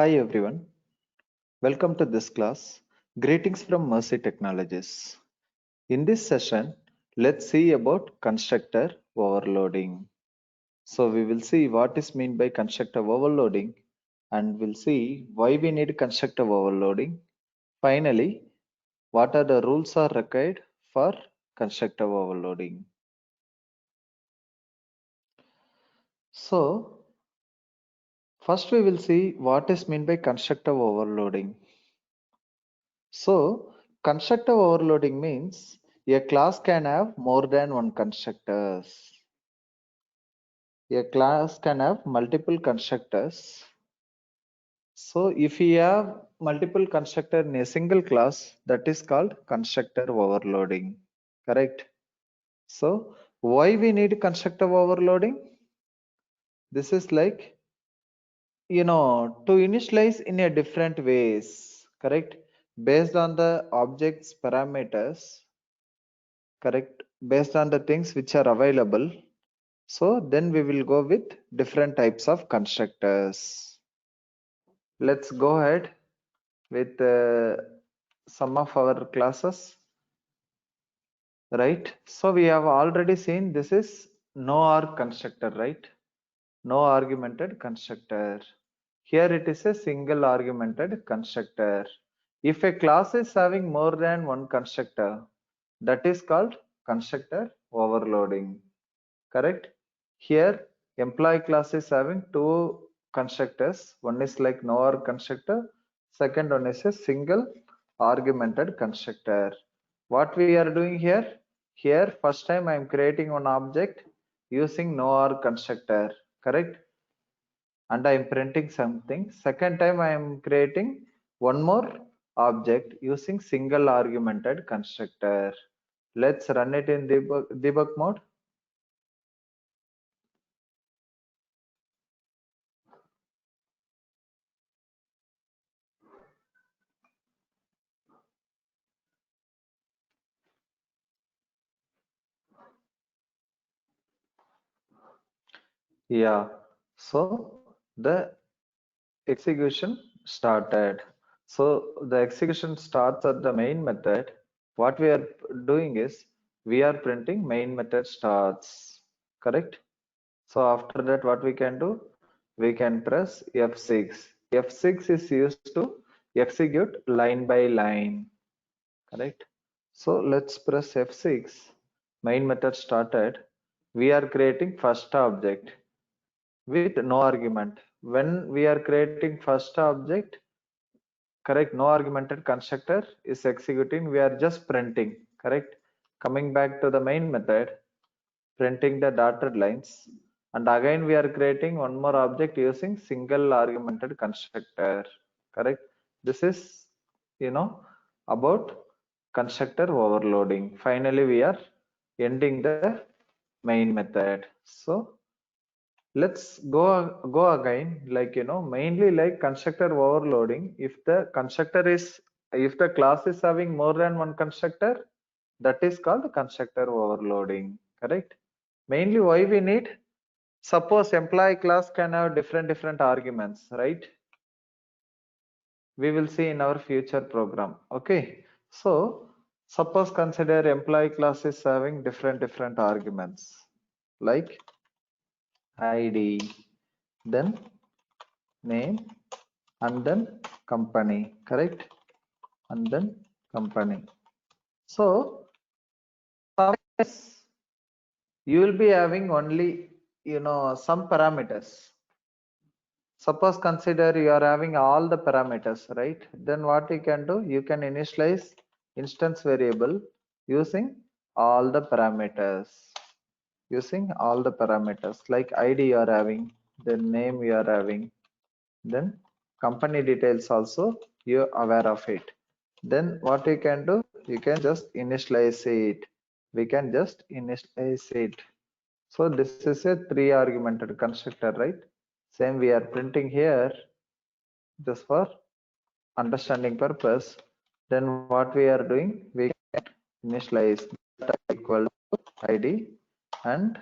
Hi everyone, welcome to this class. Greetings from Mercy Technologies. In this session, let's see about constructor overloading. So we will see what is meant by constructor overloading and we'll see why we need constructor overloading. Finally, what are the rules are required for constructor overloading. So first we will see what is meant by constructor overloading. So, constructor overloading means a class can have more than one constructors. A class can have multiple constructors. So, if we have multiple constructor in a single class, that is called constructor overloading. Correct? So, why we need constructor overloading? This is like, to initialize in a different ways. Correct? Based on the object's parameters, correct, based on the things which are available. So then we will go with different types of constructors. Let's go ahead with some of our classes, right? So we have already seen this is no arg constructor, right? No argumented constructor. Here it is a single argumented constructor. If a class is having more than one constructor, that is called constructor overloading. Correct? Here employee class is having two constructors. One is like no arg constructor. Second one is a single argumented constructor. What we are doing here? Here first time I am creating one object using no arg constructor. Correct? And I am printing something. Second time I am creating one more object using single argumented constructor. Let's run it in debug mode. Yeah, so the execution started. So the execution starts at the main method. What we are doing is we are printing main method starts, correct? So after that, what we can do? We can press F6. F6 is used to execute line by line, correct? So let's press F6. Main method started. We are creating first object with no argument. When we are creating first object, correct, no argumented constructor is executing, we are just printing, correct. Coming back to the main method, printing the dotted lines, and again we are creating one more object using single argumented constructor, correct. This is, about constructor overloading. Finally we are ending the main method. So let's go again, like, mainly like constructor overloading. If the class is having more than one constructor, that is called constructor overloading, correct. Mainly why we need, suppose employee class can have different arguments, right? We will see in our future program. Okay, so suppose consider employee class is having different arguments like id, then name, and then company, correct, and then company. So sometimes you will be having only, some parameters. Suppose consider you are having all the parameters, right? Then what you can do, you can initialize instance variable using all the parameters, like id you are having, then name you are having, then company details also you're aware of it. Then what you can do, you can just initialize it. We can just initialize it. So this is a three argumented constructor, right? Same we are printing here just for understanding purpose. Then what we are doing, we can initialize data equal to id, and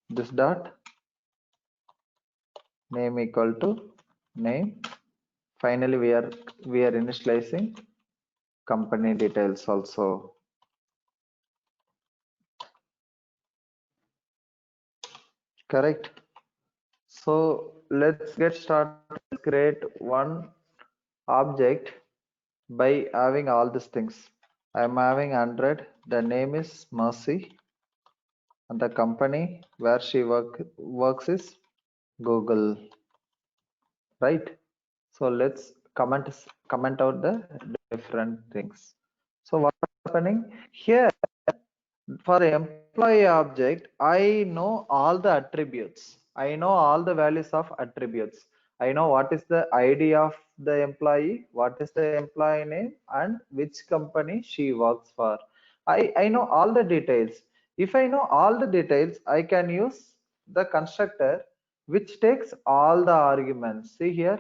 this dot name equal to name. Finally, we are initializing company details also. Correct. So let's get started. Let's create one object by having all these things. I'm having 100. The name is Mercy, and the company where she works is Google. Right? So let's comment out the different things. So what's happening here? For employee object, I know all the attributes. I know all the values of attributes. I know what is the ID of the employee, what is the employee name, and which company she works for. I know all the details. If I know all the details, I can use the constructor which takes all the arguments. See here,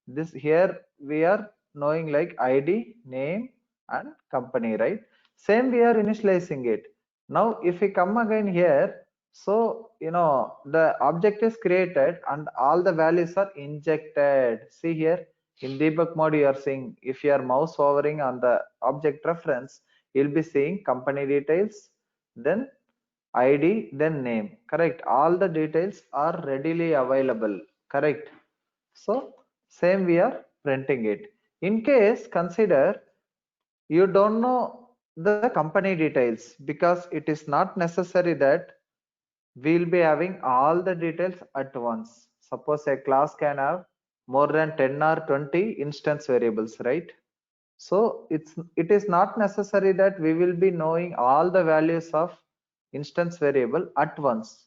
this here we are knowing like ID, name, and company, right? Same we are initializing it. Now, if we come again here, so the object is created and all the values are injected. See here in debug mode, you are seeing if you are mouse hovering on the object reference, you'll be seeing company details, then ID, then name. Correct. All the details are readily available. Correct. So same we are printing it. In case consider you don't know the company details because it is not necessary that we'll be having all the details at once. Suppose a class can have more than 10 or 20 instance variables, right? So it is not necessary that we will be knowing all the values of instance variable at once.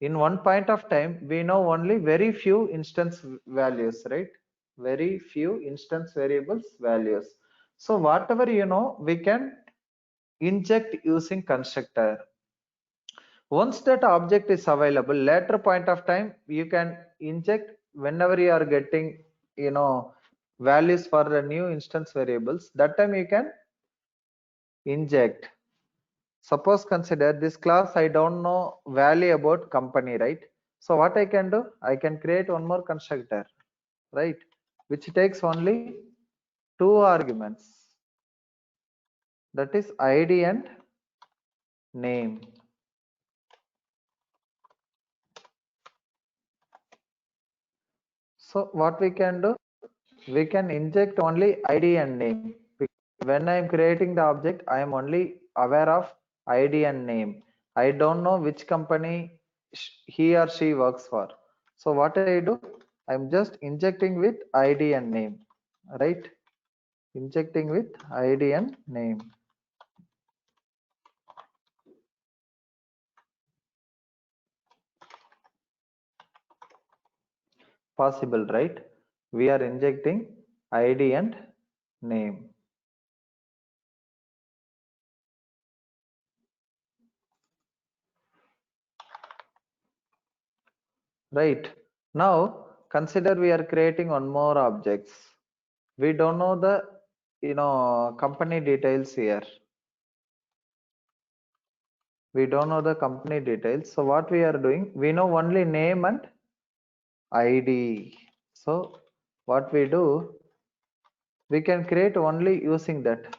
In one point of time, we know only very few instance values, right? Very few instance variables values. So whatever we can inject using constructor. Once that object is available, later point of time, you can inject whenever you are getting, values for the new instance variables. That time you can inject. Suppose consider this class, I don't know value about company, right? So what I can do, I can create one more constructor, right? Which takes only two arguments, that is ID and name. So what we can do, we can inject only ID and name. When I am creating the object, I am only aware of ID and name. I don't know which company he or she works for. So what I do, I'm just injecting with ID and name, right? Injecting with ID and name. Possible, right? We are injecting ID and name. Right. Now consider we are creating one more objects. We don't know the company details here. We don't know the company details. So what we are doing, we know only name and ID. So what we do, we can create only using that.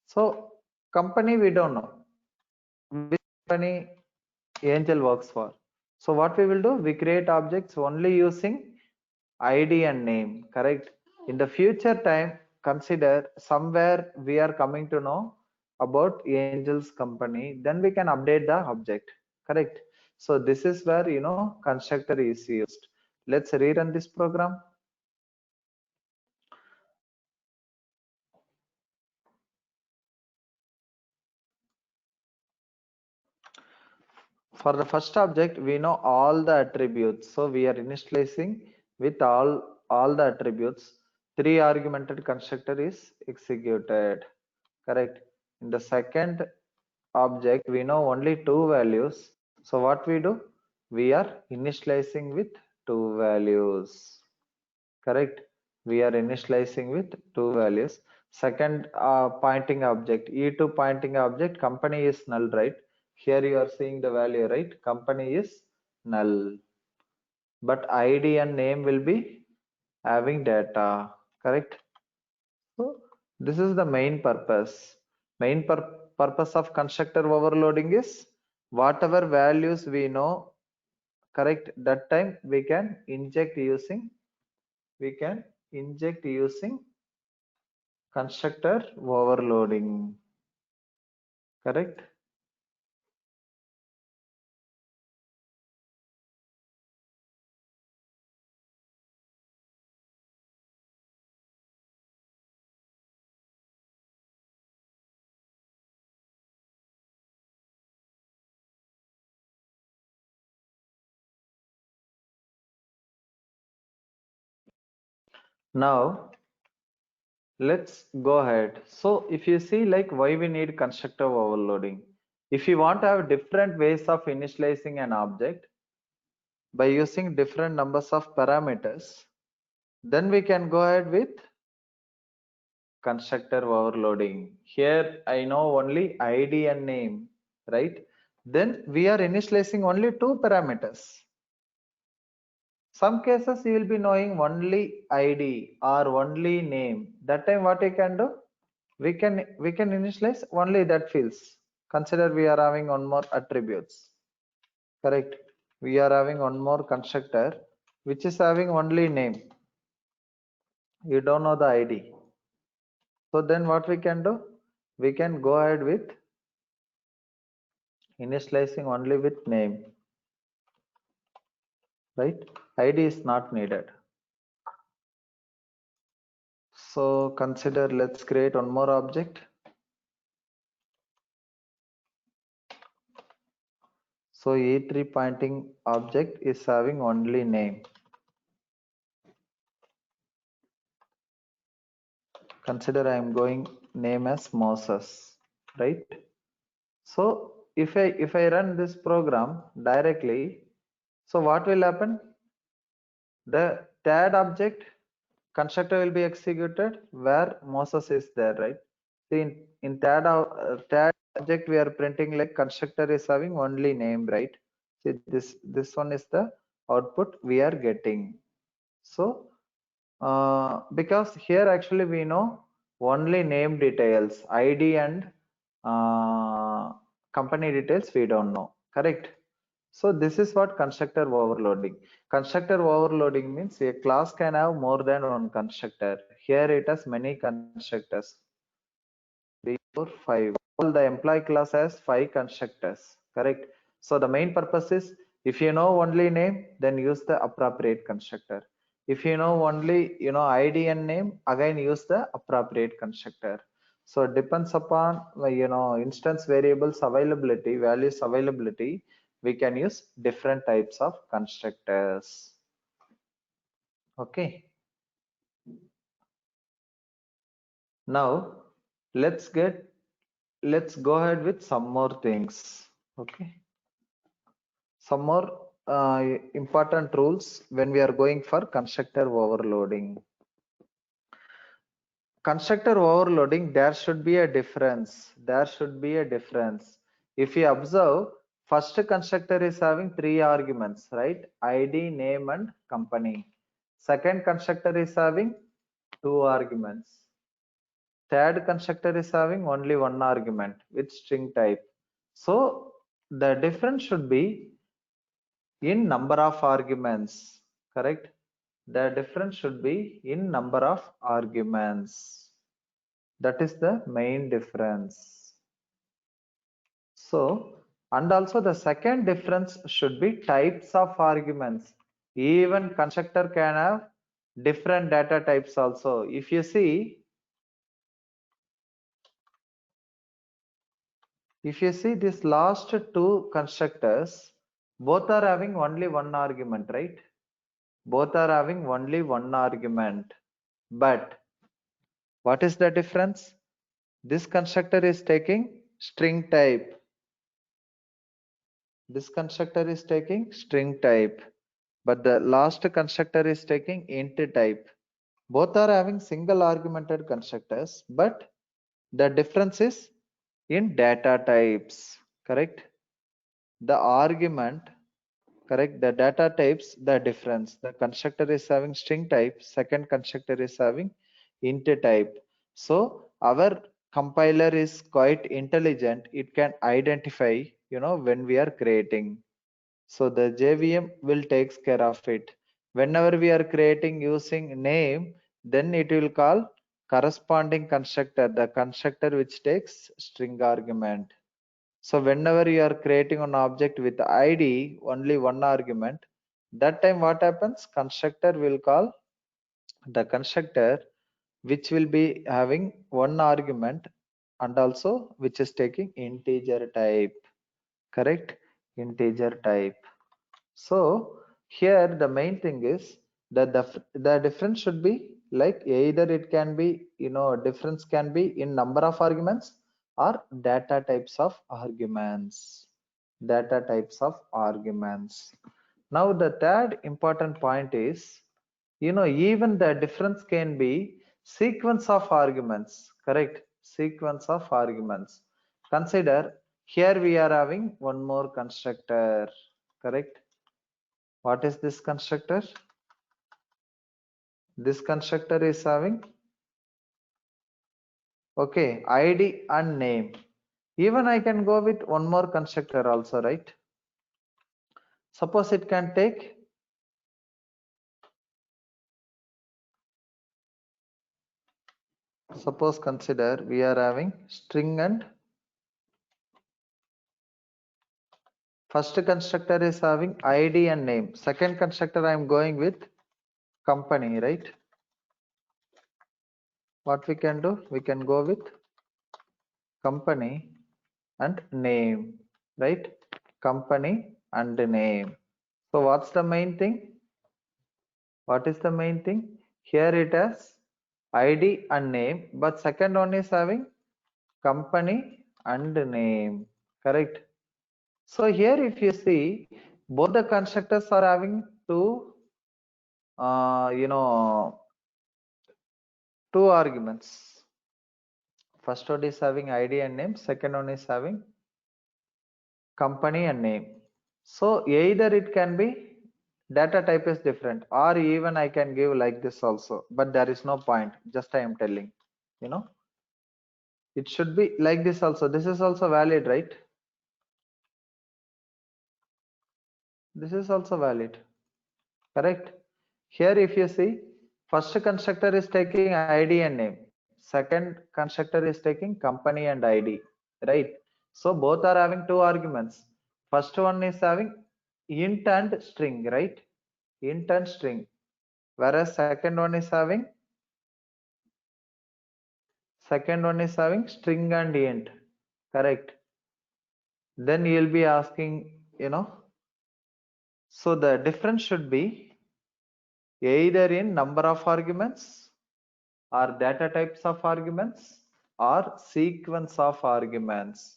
So company we don't know which company Angel works for. So what we will do, we create objects only using ID and name. Correct. In the future time, consider somewhere we are coming to know about Angel's company, then we can update the object. Correct. So this is where constructor is used. Let's rerun this program. For the first object, we know all the attributes. So we are initializing with all the attributes. 3 argumented constructor is executed. Correct. In the second object, we know only 2 values. So what we do? We are initializing with 2 values. Correct. We are initializing with 2 values. Second pointing object, E2 pointing object, company is null, right? Here you are seeing the value, right? Company is null. But ID and name will be having data, correct? So this is the main purpose. Purpose of constructor overloading is whatever values we know, correct, that time we can inject using constructor overloading, correct? Now let's go ahead. So if you see like why we need constructor overloading, if you want to have different ways of initializing an object by using different numbers of parameters, then we can go ahead with constructor overloading. Here I know only ID and name, right? Then we are initializing only two parameters. Some cases you will be knowing only ID or only name. That time what we can do? We can initialize only that fields. Consider we are having one more attributes, correct? We are having one more constructor which is having only name. You don't know the ID. So then what we can do? We can go ahead with initializing only with name, right? ID is not needed. So consider, let's create one more object. So E3 pointing object is having only name. Consider I am going name as Moses, right? So if I run this program directly, so what will happen? The TAD object constructor will be executed where Moses is there, right? See in TAD object we are printing like constructor is having only name, right? See this one is the output we are getting. So because here actually we know only name details, ID and company details we don't know, correct? So this is what constructor overloading. Constructor overloading means a class can have more than one constructor. Here it has many constructors. 3, 4, 5. All the employee class has 5 constructors, correct? So the main purpose is if you know only name, then use the appropriate constructor. If you know only ID and name, again use the appropriate constructor. So it depends upon instance variables availability, values availability, we can use different types of constructors. Okay. Now let's go ahead with some more things. Okay. Some more important rules when we are going for constructor overloading. Constructor overloading, there should be a difference. If you observe, first constructor is having 3 arguments, right? ID, name and company. Second constructor is having 2 arguments. Third constructor is having only 1 argument with string type. So the difference should be in number of arguments, correct? The difference should be in number of arguments. That is the main difference. So, and also the second difference should be types of arguments. Even constructor can have different data types also. If you see this last two constructors, both are having only one argument, right? Both are having only one argument. But what is the difference? This constructor is taking string type. This constructor is taking string type. But the last constructor is taking int type. Both are having single argumented constructors, but the difference is in data types, correct? The argument correct? The data types, the difference. The constructor is having string type, second constructor is having int type. So our compiler is quite intelligent. It can identify, when we are creating. So the JVM will takes care of it. Whenever we are creating using name, then it will call corresponding constructor, the constructor which takes string argument. So whenever you are creating an object with ID, only one argument, that time what happens? Constructor will call the constructor which will be having one argument and also which is taking integer type, correct? Integer type. So here the main thing is that the difference should be like either it can be, difference can be in number of arguments or data types of arguments. Data types of arguments. Now the third important point is, even the difference can be sequence of arguments, correct? Sequence of arguments. Consider here we are having one more constructor, correct? What is this constructor? This constructor is having, okay, ID and name. Even I can go with one more constructor also, right? Suppose it can take, suppose consider we are having string and first constructor is having ID and name. Second constructor I am going with company, right? What we can do? We can go with company and name, right? Company and name. So what's the main thing? What is the main thing? Here it has ID and name, but second one is having company and name, correct? So here if you see, both the constructors are having uh, you know, two arguments. First one is having ID and name, second one is having company and name. So either it can be data type is different, or even I can give like this also, but there is no point, just I am telling, it should be like this also. This is also valid, right? This is also valid, correct? Here if you see, first constructor is taking ID and name, second constructor is taking company and ID, right? So both are having two arguments. First one is having int and string, right? Int and string, whereas second one is having string and int, correct? Then you'll be asking, so the difference should be either in number of arguments or data types of arguments or sequence of arguments,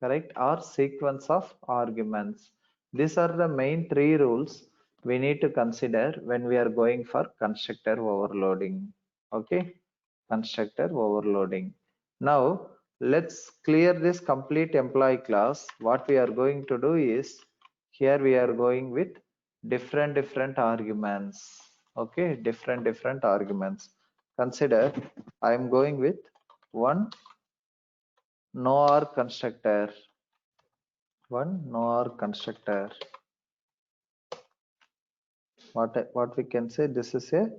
correct? Or sequence of arguments. These are the main three rules we need to consider when we are going for constructor overloading. Okay, constructor overloading. Now let's clear this complete employee class. What we are going to do is, here we are going with different arguments. Okay, different arguments. Consider I am going with one nor constructor, what we can say, this is a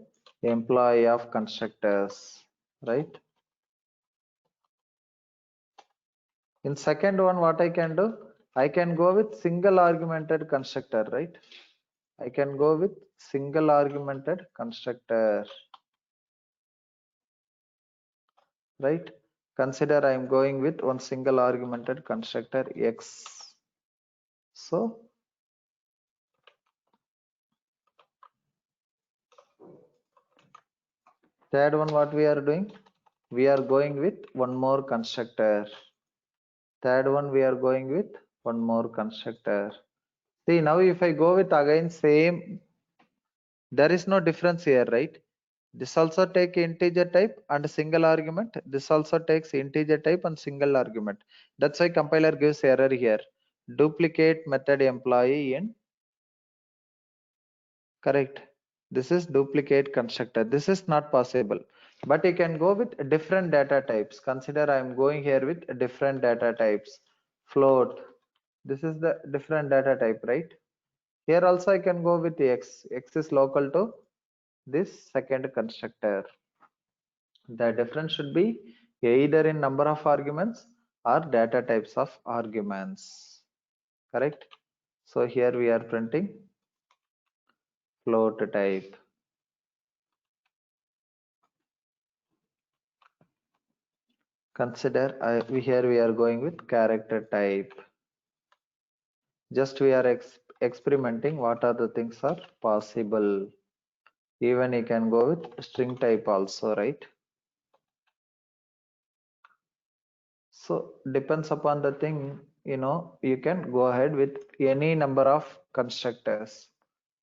employee of constructors, right? In second one, what I can do, I can go with single argumented constructor, right? I can go with single argumented constructor, right? Consider I am going with one single argumented constructor X. So third one, what we are doing, we are going with one more constructor. Third one, we are going with one more constructor. See, now if I go with again same, there is no difference here, right? This also take integer type and single argument. This also takes integer type and single argument. That's why compiler gives error here. Duplicate method employee in correct? This is duplicate constructor. This is not possible, but you can go with different data types. Consider I am going here with different data types. Float, this is the different data type, right? Here also I can go with the x is local to this second constructor. The difference should be either in number of arguments or data types of arguments, correct? So here we are printing float type. Consider here we are going with character type. Just we are experimenting what are the things are possible. Even you can go with string type also, right? So depends upon the thing, you can go ahead with any number of constructors,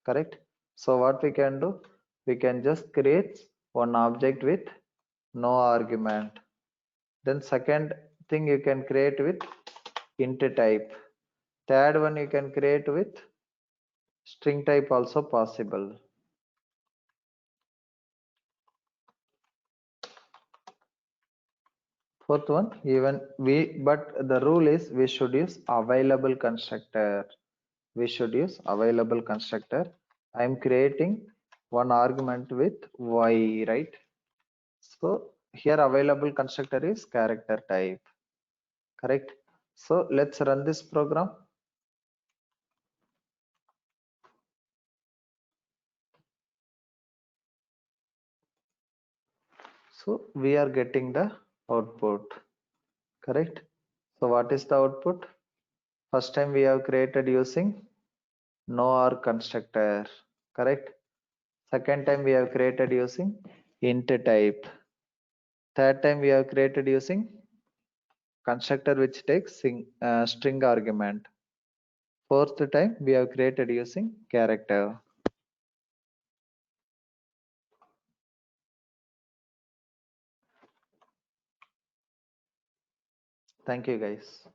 correct? So what we can do, we can just create one object with no argument. Then second thing you can create with int type. Third one you can create with string type also possible. Fourth one, but the rule is we should use available constructor. We should use available constructor. I am creating one argument with y, right? So here available constructor is character type, correct? So let's run this program. So we are getting the output, correct? So what is the output? First time we have created using no arg constructor, correct? Second time we have created using int type. Third time we have created using constructor which takes string argument. Fourth time we have created using character. Thank you guys.